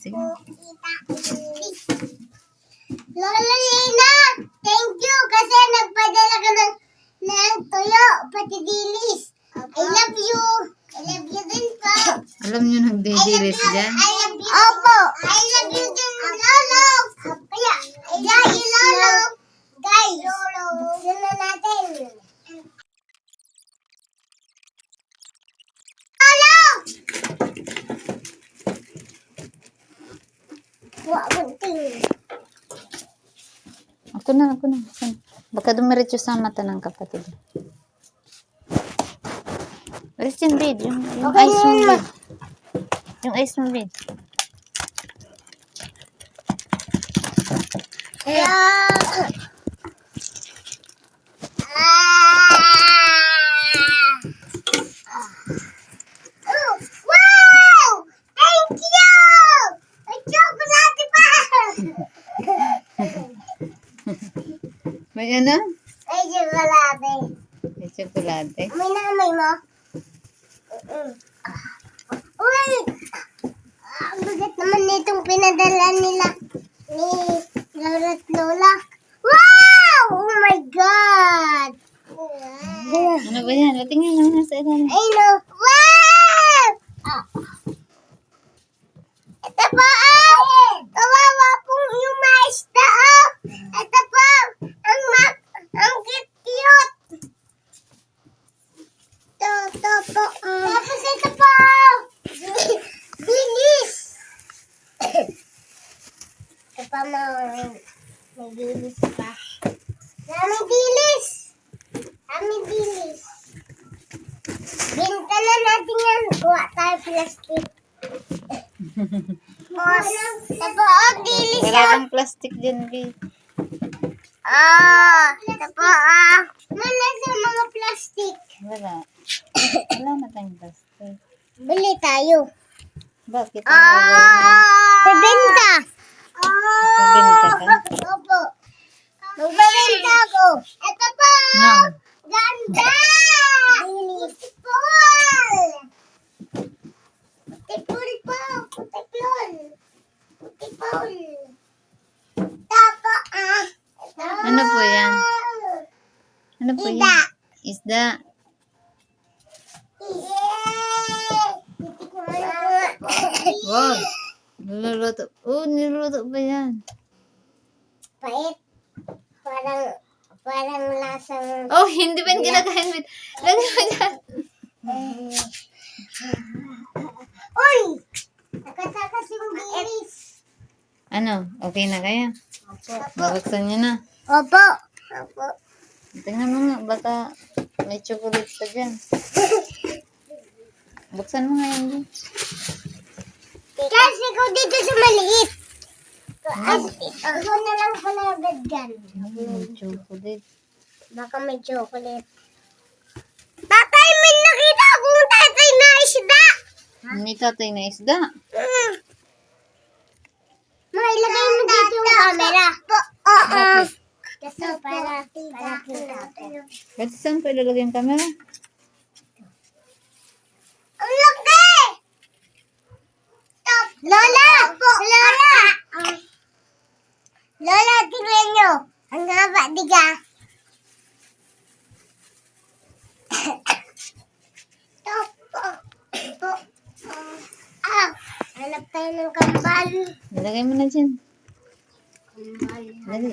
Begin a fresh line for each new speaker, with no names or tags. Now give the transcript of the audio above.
Sige.
Lola Lina, thank you kasi nagpadala ka ng tuyo, pati dilis. I love you. I love you din po.
Alam nyo nagdidilis dyan?
I love you. Opo. I love you din, Lolo. Kaya, guys, Lolo. Guys, buksan na natin. Lolo!
Ako na. Baka dumiretso sa mata ng kapatid. Alis yung bed. Yung
Okay,
ice mo
Lolo.
bed. Yung ice mo bed.
Wow! Thank you! May chocolate pa!
May ano?
May chocolate.
May tsokolate.
May namay mo? Uy! Ang bigat naman nitong pinadala nila ni Lola at Lola. Wow! Oh my God!
Ano ba yan? Tingnan nyo na sa ilalim.
Ay no! Wow! Ito po oh! Kawawa pong yung maisda oh! Ito po! Ang cute! Ito po. Tapos ito po! Bilis! Ito pa may bilis pa. Daming bilis! Daming bilis! Binta na natin yan. Kuha tayo plastic. Ito po, bilis
Wala
ah!
kang plastic dyan, babe.
Ito po Mana sa mga plastic?
Wala. Wala na tayong plastic.
Bili tayo.
Bakit? Ano ba?
Bebenta!
Bebenta ka?
Opo. Magbebenta ako. Ito po!
No.
Ganda! Beautiful! Beautiful po! Beautiful! Beautiful! Tapo ito.
Ano po yan? Ano po
Isda.
yan? Isda. Wow. Niluluto. Oh, niluluto ba yan?
Pait. Parang lasang...
Oh, hindi ba yung ginagahin mo? Lagay mo dyan.
Uy! Nakatakas yung bilis.
Ano? Okay na kaya? Babaksan nyo na.
Opo. Opo.
Tingnan mo nga, baka may chocolate pa dyan. Buksan mo nga yan din.
Kasi ko dito sa maliit. Ako na lang pala agad dyan.
May chocolate.
Baka may chocolate. Tatay, may nakita akong tatay na isda.
May tatay na isda.
Mailagay mo dito yung camera. Oo. Kasi para kita.
Ba't saan pa ilalagay yung camera?
Ang laki! Lola! Lola! Lola, tingnan nyo. Ang haba, diga. Hanap tayo ng kambal.
Ilagay mo na dyan.
Kambal.
Dali.